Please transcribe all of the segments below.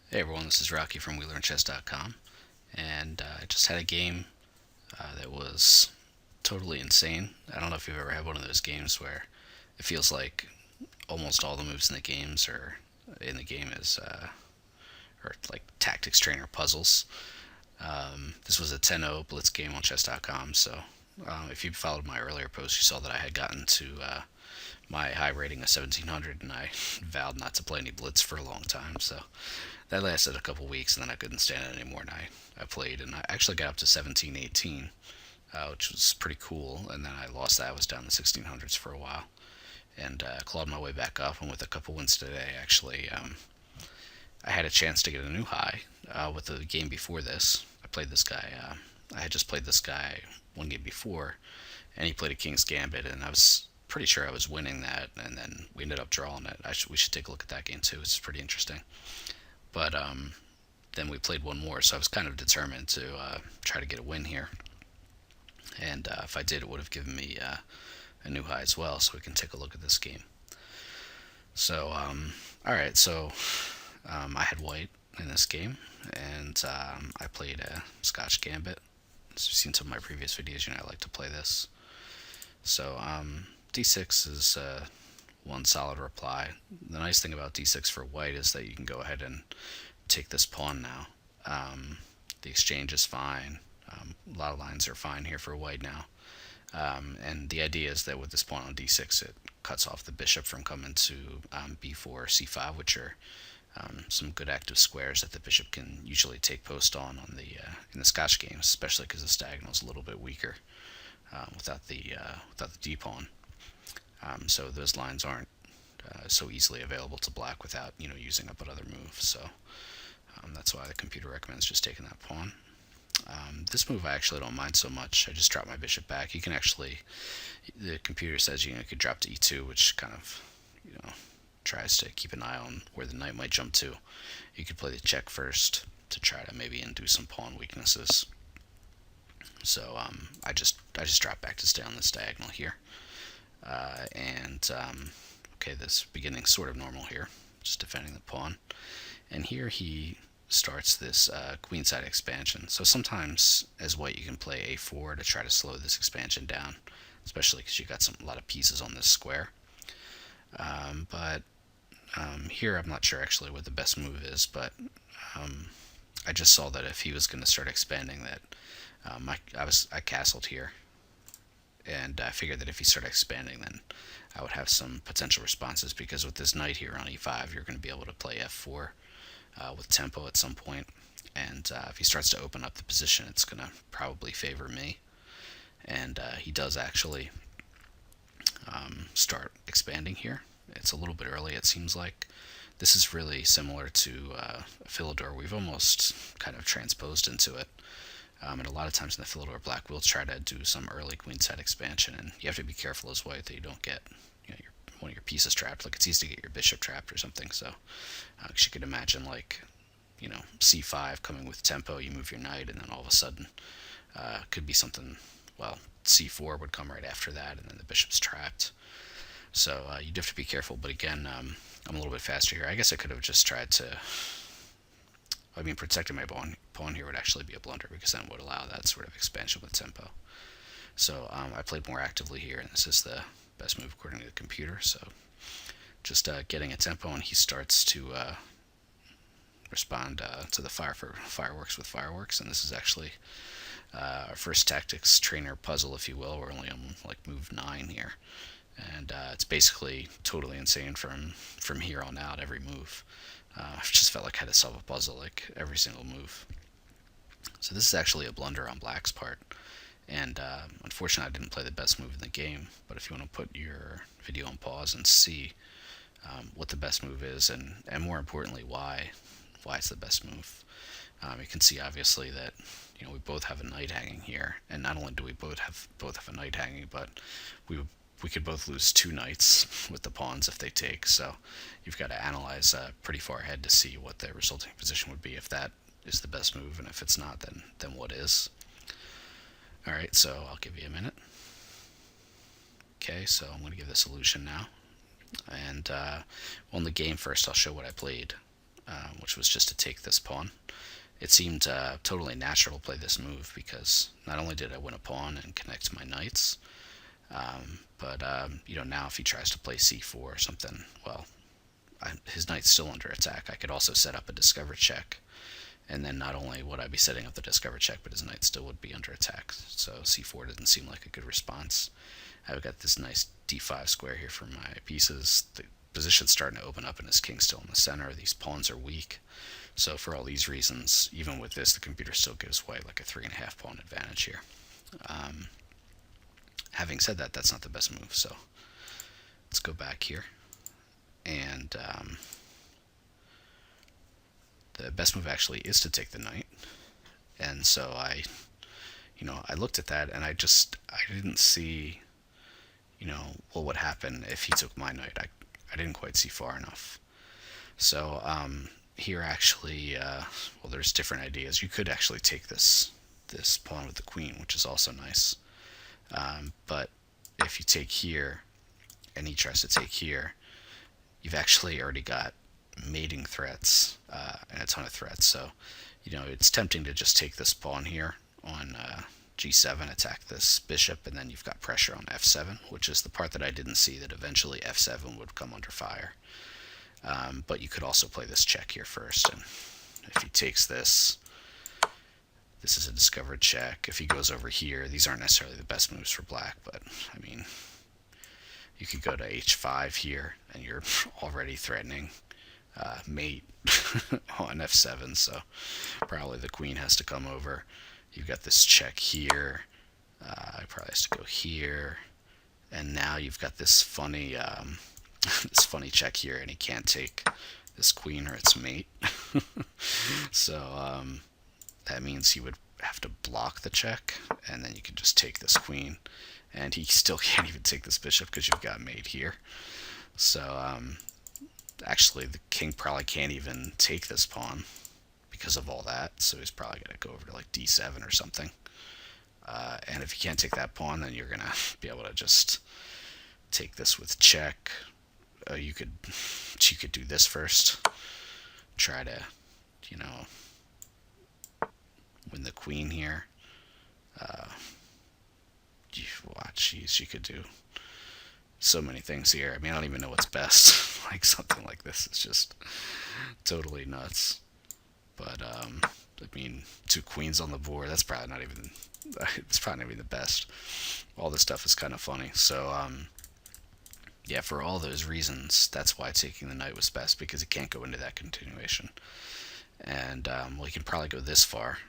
Hey everyone, this is Rocky from WeLearnChess.com, and I just had a game that was totally insane. I don't know if you've ever had one of those games where it feels like almost all the moves in the games are in the game is or like tactics trainer puzzles. This was a 10-0 blitz game on Chess.com, so if you followed my earlier post, you saw that I had gotten to my high rating of 1700, and I vowed not to play any blitz for a long time. So that lasted a couple weeks, and then I couldn't stand it anymore, and I played, and I actually got up to 1718, which was pretty cool. And then I lost that. I was down the 1600s for a while, and clawed my way back up. And with a couple wins today, actually, I had a chance to get a new high with the game before this. I played this guy. I had just played this guy one game before, and he played a King's Gambit, and I was pretty sure I was winning that, and then we ended up drawing it. We should take a look at that game too. It's pretty interesting. But then we played one more, so I was kind of determined to try to get a win here. And if I did, it would have given me a new high as well. So we can take a look at this game. So, all right. So I had white in this game, and I played a Scotch Gambit. As you've seen some of my previous videos, I like to play this. So d6 is one solid reply. The nice thing about d6 for white is that you can go ahead and take this pawn now. The exchange is fine. A lot of lines are fine here for white now. And the idea is that with this pawn on d6, it cuts off the bishop from coming to b4, c5, which are some good active squares that the bishop can usually take post on the in the Scotch games, especially because the diagonal is a little bit weaker without the d pawn. So those lines aren't so easily available to black without using up another move. So that's why the computer recommends just taking that pawn. This move I actually don't mind so much. I just drop my bishop back. You can actually, the computer says you could drop to e2, which kind of tries to keep an eye on where the knight might jump to. You could play the check first to try to maybe undo some pawn weaknesses. So I just drop back to stay on this diagonal here, and okay, this beginning sort of normal here, just defending the pawn, and here he starts this queenside expansion. So sometimes as white you can play a4 to try to slow this expansion down, especially because you got a lot of pieces on this square. But here I'm not sure actually what the best move is, but I just saw that if he was going to start expanding that, I castled here, and I figured that if he started expanding, then I would have some potential responses, because with this knight here on e5, you're going to be able to play f4 with tempo at some point, and if he starts to open up the position, it's going to probably favor me. And he does actually start expanding here. It's a little bit early, it seems like. This is really similar to Philidor. We've almost kind of transposed into it. And a lot of times in the Philidor, black will try to do some early queenside expansion, and you have to be careful as white that you don't get one of your pieces trapped. Like, it's easy to get your bishop trapped or something. So you could imagine, like, c5 coming with tempo, you move your knight, and then all of a sudden could be something. Well, c4 would come right after that, and then the bishop's trapped. So you'd have to be careful. But again, I'm a little bit faster here. I guess I could have just tried to. Protecting my pawn here would actually be a blunder, because then would allow that sort of expansion with tempo. So I played more actively here, and this is the best move according to the computer. So just getting a tempo, and he starts to respond to the fireworks with fireworks. And this is actually our first tactics trainer puzzle, if you will. We're only on like move 9 here, and it's basically totally insane from here on out. Every move, I just felt like I had to solve a puzzle like every single move. So this is actually a blunder on black's part, and unfortunately I didn't play the best move in the game. But if you want to put your video on pause and see what the best move is, and more importantly why it's the best move, you can see obviously that we both have a knight hanging here, and not only do we both have a knight hanging, but we could both lose 2 knights with the pawns if they take. So you've got to analyze pretty far ahead to see what the resulting position would be, if that is the best move, and if it's not, then what is. Alright, so I'll give you a minute. Okay, so I'm going to give the solution now. And on the game first, I'll show what I played. which was just to take this pawn. It seemed totally natural to play this move because not only did I win a pawn and connect my knights, but now if he tries to play c4 or something, well, his knight's still under attack. I could also set up a discover check, and then not only would I be setting up the discover check, but his knight still would be under attack. So c4 didn't seem like a good response. I've got this nice d5 square here for my pieces. The position's starting to open up, and his king's still in the center. These pawns are weak. So for all these reasons, even with this, the computer still gives white like a 3.5 pawn advantage here. Having said that, that's not the best move. So let's go back here. And the best move actually is to take the knight. And so I looked at that and I didn't see, what would happen if he took my knight. I didn't quite see far enough. So here actually, there's different ideas. You could actually take this pawn with the queen, which is also nice. But if you take here and he tries to take here, you've actually already got mating threats and a ton of threats. So, it's tempting to just take this pawn here on g7, attack this bishop, and then you've got pressure on f7, which is the part that I didn't see, that eventually f7 would come under fire. But you could also play this check here first, and if he takes this, this is a discovered check. If he goes over here, these aren't necessarily the best moves for black, but I mean, you could go to h5 here, and you're already threatening mate on f7, so probably the queen has to come over. You've got this check here. It probably has to go here, and now you've got this funny this funny check here, and he can't take this queen or its mate. So that means he would have to block the check, and then you can just take this queen, and he still can't even take this bishop because you've got mate here. So actually the king probably can't even take this pawn because of all that, so he's probably going to go over to like d7 or something. And if you can't take that pawn, then you're going to be able to just take this with check. You could do this first, try to win the queen here. She could do so many things here. I mean, I don't even know what's best. Like, something like this is just totally nuts. But I mean, 2 queens on the board, it's probably not even the best. All this stuff is kind of funny. So yeah, for all those reasons, that's why taking the knight was best, because it can't go into that continuation. And he can probably go this far,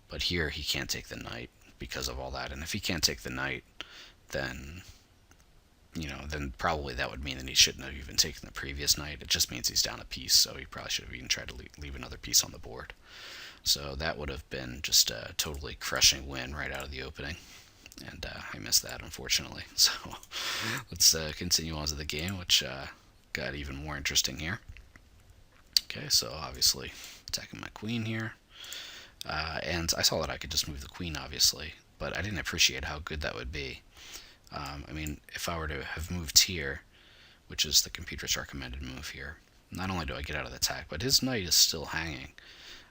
but here he can't take the knight because of all that. And if he can't take the knight, then then probably that would mean that he shouldn't have even taken the previous knight. It just means he's down a piece, so he probably should have even tried to leave another piece on the board. So that would have been just a totally crushing win right out of the opening, and I missed that, unfortunately. So let's continue on to the game, which got even more interesting here. Okay, so obviously attacking my queen here, and I saw that I could just move the queen, obviously, but I didn't appreciate how good that would be. I mean, if I were to have moved here, which is the computer's recommended move here, not only do I get out of the attack, but his knight is still hanging.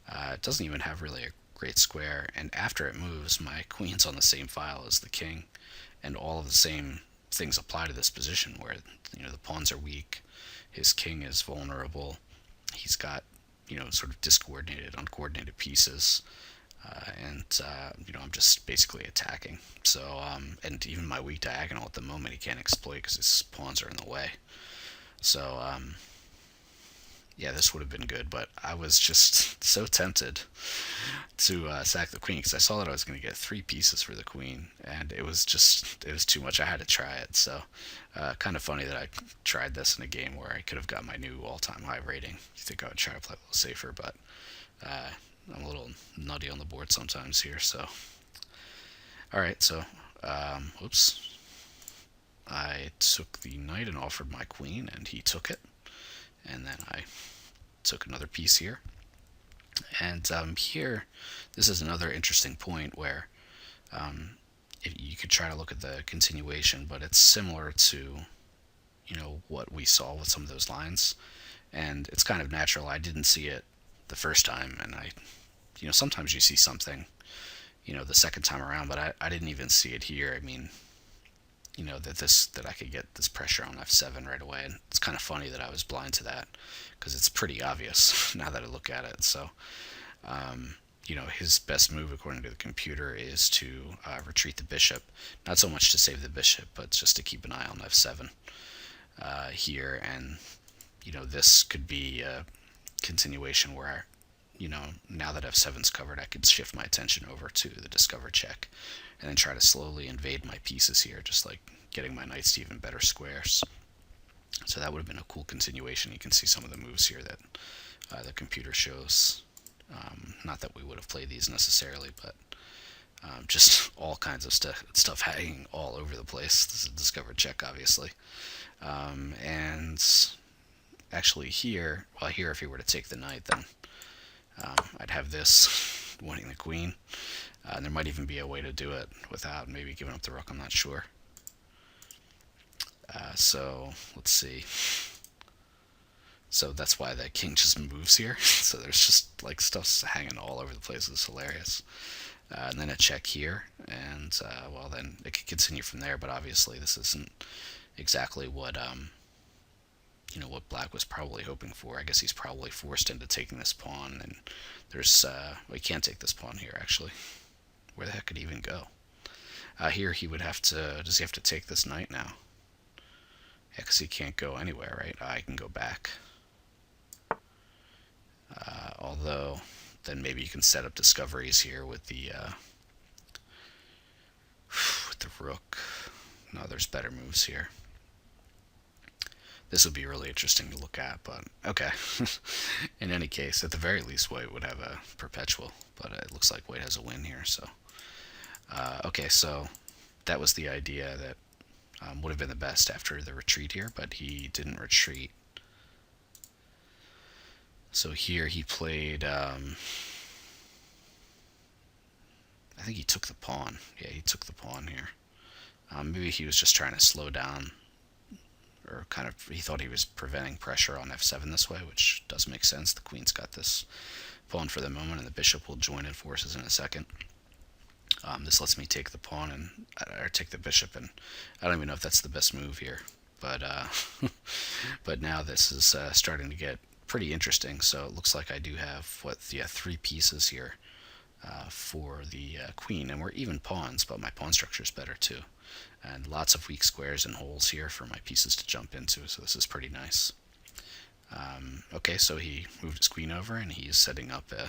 It doesn't even have really a great square, and after it moves, my queen's on the same file as the king, and all of the same things apply to this position where the pawns are weak, his king is vulnerable, he's got sort of discoordinated, uncoordinated pieces. And I'm just basically attacking. So and even my weak diagonal at the moment he can't exploit because his pawns are in the way. So yeah, this would have been good, but I was just so tempted to sack the queen because I saw that I was going to get 3 pieces for the queen, and it was too much. I had to try it. So kind of funny that I tried this in a game where I could have got my new all-time high rating. You think I would try to play a little safer, but I'm a little nutty on the board sometimes here. So alright, so oops, I took the knight and offered my queen, and he took it, and then I took another piece here. And here, this is another interesting point where you could try to look at the continuation, but it's similar to what we saw with some of those lines. And it's kind of natural. I didn't see it the first time, and sometimes you see something, the second time around, but I didn't even see it here. I mean, that I could get this pressure on f7 right away, and it's kind of funny that I was blind to that because it's pretty obvious now that I look at it. So, his best move according to the computer is to retreat the bishop, not so much to save the bishop, but just to keep an eye on f7 here, and this could be a continuation where now that f7's covered, I could shift my attention over to the discover check and then try to slowly invade my pieces here, just like getting my knights to even better squares. So that would have been a cool continuation. You can see some of the moves here that the computer shows. Not that we would have played these necessarily, but just all kinds of stuff hanging all over the place. This is a discover check, obviously. And actually here, if he were to take the knight, then I'd have this winning the queen. And there might even be a way to do it without maybe giving up the rook, I'm not sure. So let's see. So that's why the king just moves here. So there's just like stuff hanging all over the place. It's hilarious. And then a check here, and then it could continue from there. But obviously this isn't exactly what what black was probably hoping for. I guess he's probably forced into taking this pawn, and there's we can't take this pawn here actually. Where the heck could he even go? Here he would have to. Does he have to take this knight now? Yeah, because he can't go anywhere, right? I can go back. Although, then maybe you can set up discoveries here with the rook. No, there's better moves here. This would be really interesting to look at, but okay. In any case, at the very least, white would have a perpetual, but it looks like white has a win here. So, okay, so that was the idea that would have been the best after the retreat here, but he didn't retreat. So here he played, I think he took the pawn. Yeah, he took the pawn here. Maybe he was just trying to slow down, or kind of, he thought he was preventing pressure on f7 this way, which does make sense. The queen's got this pawn for the moment, and the bishop will join in forces in a second. This lets me take the pawn or take the bishop, and I don't even know if that's the best move here. But but now this is starting to get pretty interesting. So it looks like I do have 3 pieces here for the queen, and we're even pawns, but my pawn structure is better too, and lots of weak squares and holes here for my pieces to jump into. So this is pretty nice. Okay, so he moved his queen over, and he's setting up a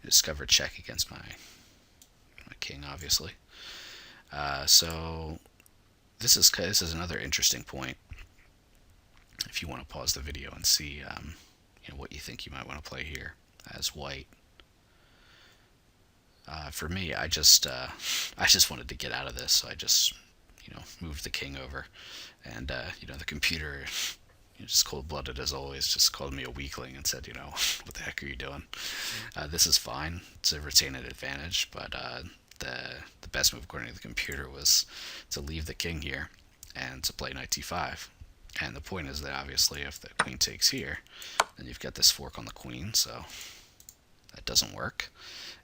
discovered check against my king, obviously. So this is another interesting point. If you want to pause the video and see what you think you might want to play here as white. For me, I just wanted to get out of this, so I just moved the king over, and the computer, just cold-blooded as always, just called me a weakling and said, what the heck are you doing? This is fine to retain an advantage, but the best move according to the computer was to leave the king here and to play knight d5. And the point is that obviously if the queen takes here, then you've got this fork on the queen, so that doesn't work.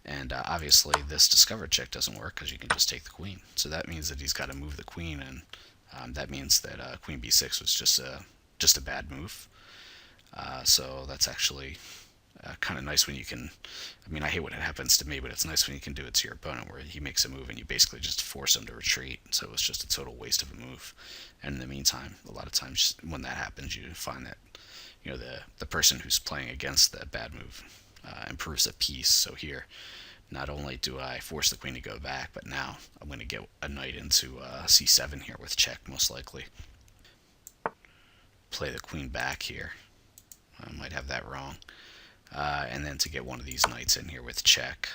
And obviously this discovered check doesn't work because you can just take the queen. So that means that he's got to move the queen, and that means that queen b6 was just a bad move. So that's actually kind of nice when you can. I mean, I hate when it happens to me, but it's nice when you can do it to your opponent, where he makes a move and you basically just force him to retreat. So it's just a total waste of a move. And in the meantime, a lot of times when that happens, you find that the person who's playing against that bad move improves a piece. So here, not only do I force the queen to go back, but now I'm going to get a knight into c7 here with check, most likely. Play the queen back here. I might have that wrong. And then to get one of these knights in here with check.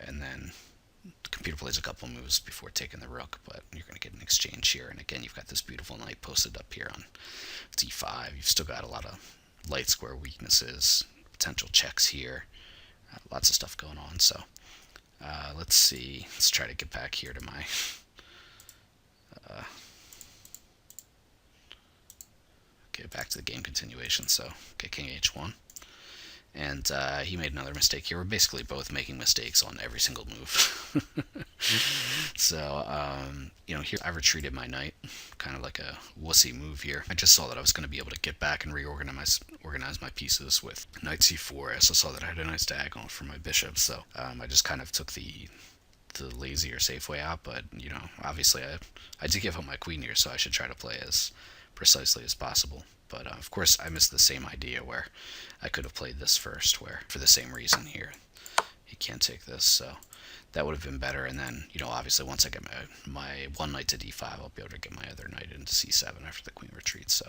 And then the computer plays a couple moves before taking the rook, but you're going to get an exchange here. And again, you've got this beautiful knight posted up here on d5. You've still got a lot of light square weaknesses, potential checks here, lots of stuff going on. So let's see. Let's try to get back here to my Okay, back to the game continuation. So, okay, king h1. And he made another mistake here. We're basically both making mistakes on every single move. So, here I retreated my knight, kind of like a wussy move here. I just saw that I was going to be able to get back and organize my pieces with knight c4. I also saw that I had a nice diagonal for my bishop, so I just kind of took the lazy or safe way out. But obviously I did give up my queen here, so I should try to play as precisely as possible. But of course, I missed the same idea where I could have played this first, where for the same reason here, he can't take this, so that would have been better. And then, obviously once I get my one knight to d5, I'll be able to get my other knight into c7 after the queen retreats. So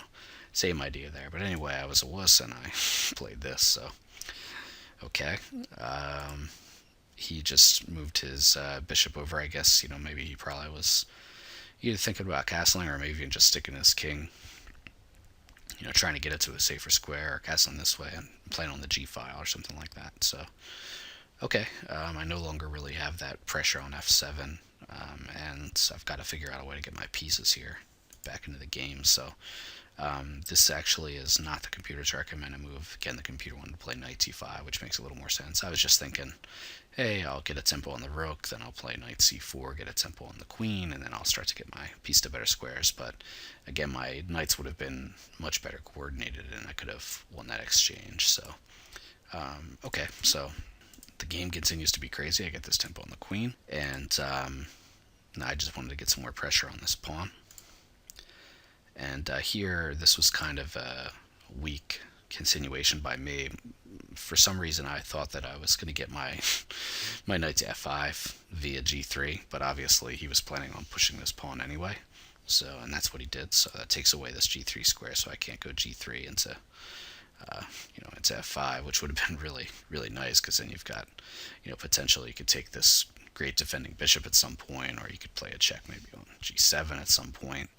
same idea there. But anyway, I was a wuss and I played this, so okay. He just moved his bishop over. I guess, maybe he probably was either thinking about castling or maybe even just sticking his king, trying to get it to a safer square or castling this way and playing on the g file or something like that. So, okay, I no longer really have that pressure on f7, and I've got to figure out a way to get my pieces here back into the game. So, this actually is not the computer's recommended move. Again, the computer wanted to play knight c5, which makes a little more sense. I was just thinking, hey, I'll get a tempo on the rook, then I'll play knight c4, get a tempo on the queen, and then I'll start to get my piece to better squares. But again, my knights would have been much better coordinated, and I could have won that exchange. So, okay, so the game continues to be crazy. I get this tempo on the queen, and now I just wanted to get some more pressure on this pawn. And here, this was kind of a weak continuation by me. For some reason, I thought that I was going to get my knight to f5 via g3, but obviously he was planning on pushing this pawn anyway. So, and that's what he did. So that takes away this g3 square, so I can't go g3 into into f5, which would have been really, really nice, because then you've got, potentially you could take this great defending bishop at some point, or you could play a check maybe on g7 at some point.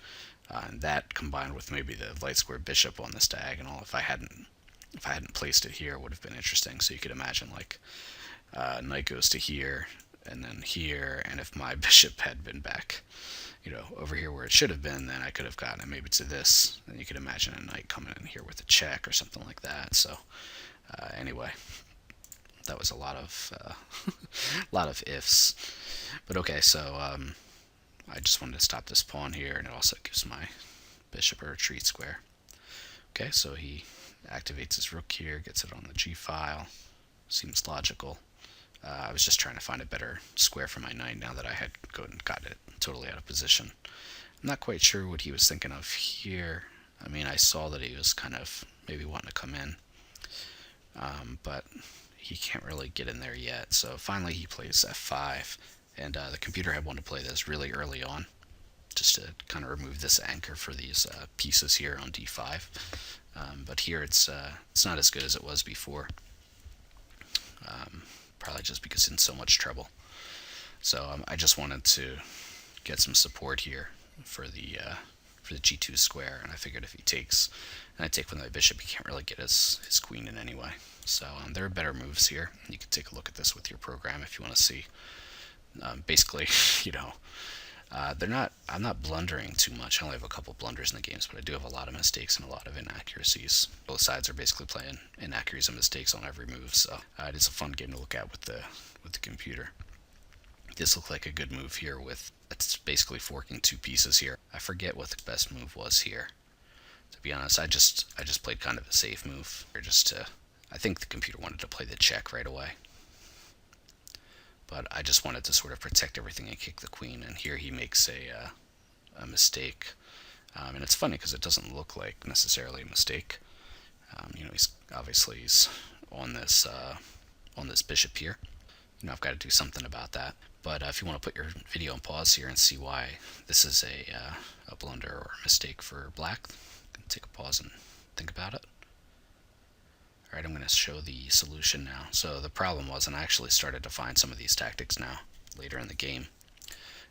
And that combined with maybe the light square bishop on this diagonal, if I hadn't placed it here, would have been interesting. So you could imagine like knight goes to here and then here, and if my bishop had been back, over here where it should have been, then I could have gotten it maybe to this. Then you could imagine a knight coming in here with a check or something like that. So anyway, that was a lot of lot of ifs. But okay, so I just wanted to stop this pawn here, and it also gives my bishop a retreat square. Okay, so he activates his rook here, gets it on the g file. Seems logical. I was just trying to find a better square for my knight now that I had got it totally out of position. I'm not quite sure what he was thinking of here. I mean, I saw that he was kind of maybe wanting to come in, but he can't really get in there yet. So finally he plays f5, and the computer had wanted to play this really early on, just to kind of remove this anchor for these pieces here on d5. But here it's not as good as it was before. Probably just because it's in so much trouble. So I just wanted to get some support here for the g2 square, and I figured if he takes, and I take with my bishop, he can't really get his queen in anyway. So there are better moves here. You can take a look at this with your program if you want to see. Basically, I'm not blundering too much. I only have a couple blunders in the games, but I do have a lot of mistakes and a lot of inaccuracies. Both sides are basically playing inaccuracies and mistakes on every move, so it is a fun game to look at with the computer. This looked like a good move here with, it's basically forking two pieces here. I forget what the best move was here. To be honest, I just played kind of a safe move, or I think the computer wanted to play the check right away. But I just wanted to sort of protect everything and kick the queen, and here he makes a mistake. And it's funny because it doesn't look like necessarily a mistake. He's obviously on this bishop here. I've got to do something about that. But if you want to put your video on pause here and see why this is a blunder or a mistake for black, take a pause and think about it. Alright, I'm going to show the solution now. So the problem was, and I actually started to find some of these tactics now, later in the game,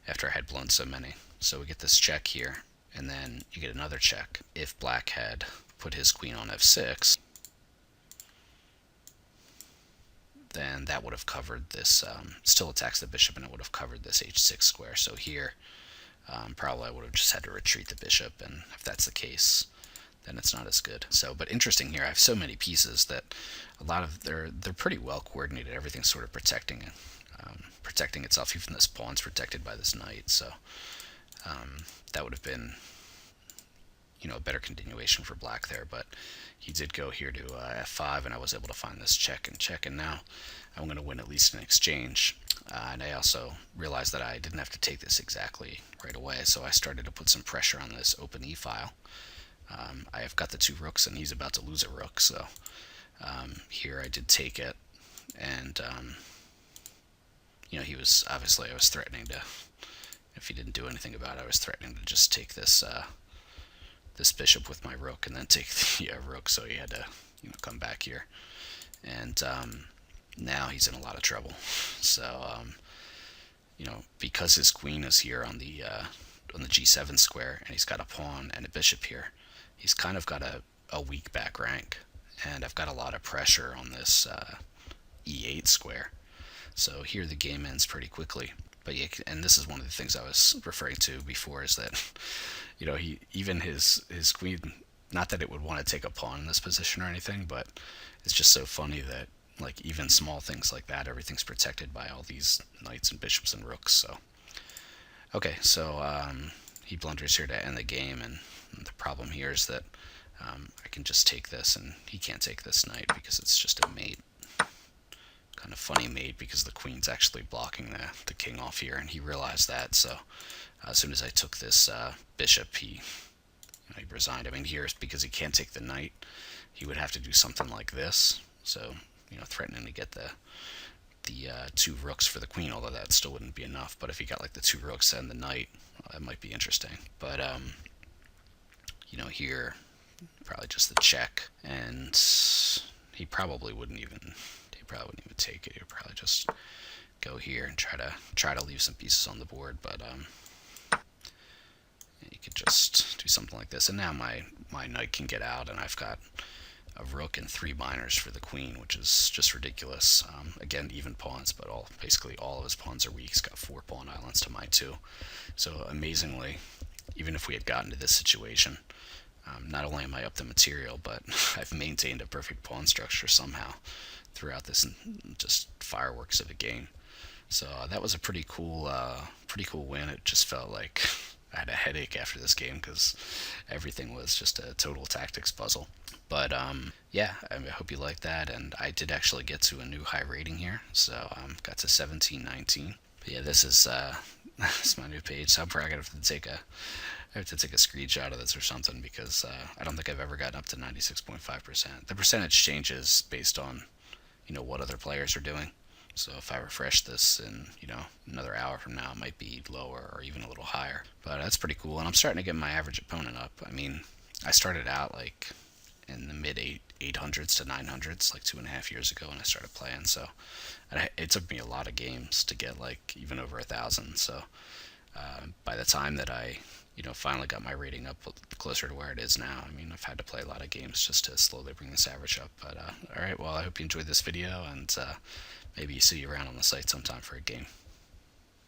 after I had blown so many. So we get this check here, and then you get another check. If black had put his queen on f6, then that would have covered this, still attacks the bishop, and it would have covered this h6 square. So here, probably I would have just had to retreat the bishop, and if that's the case, then it's not as good. So, but interesting here, I have so many pieces that a lot of they're pretty well coordinated. Everything's sort of protecting itself. Even this pawn's protected by this knight. So that would have been, a better continuation for black there. But he did go here to f5, and I was able to find this check and check. And now I'm going to win at least an exchange. And I also realized that I didn't have to take this exactly right away, so I started to put some pressure on this open e-file. I have got the 2 rooks, and he's about to lose a rook, so here I did take it, and he was obviously, I was threatening to, if he didn't do anything about it, I was threatening to just take this this bishop with my rook and then take the rook, so he had to come back here, and now he's in a lot of trouble. So because his queen is here on the g7 square, and he's got a pawn and a bishop here, he's kind of got a weak back rank, and I've got a lot of pressure on this e8 square. So here the game ends pretty quickly. But yeah, and this is one of the things I was referring to before, is that he, even his queen, not that it would want to take a pawn in this position or anything, but it's just so funny that like even small things like that, everything's protected by all these knights and bishops and rooks. So okay, so he blunders here to end the game, and the problem here is that I can just take this, and he can't take this knight because it's just a mate. Kind of funny mate, because the queen's actually blocking the king off here, and he realized that. So as soon as I took this bishop, he resigned. I mean, here, because he can't take the knight, he would have to do something like this. So threatening to get the 2 rooks for the queen, although that still wouldn't be enough. But if he got like the 2 rooks and the knight, that might be interesting. But here probably just the check, and he probably wouldn't even take it. He'd probably just go here and try to leave some pieces on the board. But you could just do something like this, and now my knight can get out, and I've got a rook and 3 minors for the queen, which is just ridiculous. Again, even pawns, but basically all of his pawns are weak. He's got 4 pawn islands to my 2. So amazingly, even if we had gotten to this situation, not only am I up the material, but I've maintained a perfect pawn structure somehow throughout this just fireworks of a game. So that was a pretty cool win. It just felt like I had a headache after this game because everything was just a total tactics puzzle. But yeah, I hope you liked that, and I did actually get to a new high rating here, so got to 1719. But yeah, this is this is my new page. So I'm probably gonna have to take a screenshot of this or something, because I don't think I've ever gotten up to 96.5%. The percentage changes based on what other players are doing. So if I refresh this in another hour from now, it might be lower or even a little higher. But that's pretty cool, and I'm starting to get my average opponent up. I mean, I started out like in the mid 800s to 900s like 2.5 years ago when I started playing. So it took me a lot of games to get like even over 1,000. So by the time that I finally got my rating up closer to where it is now, I mean, I've had to play a lot of games just to slowly bring this average up. But alright, well, I hope you enjoyed this video, and maybe see you around on the site sometime for a game.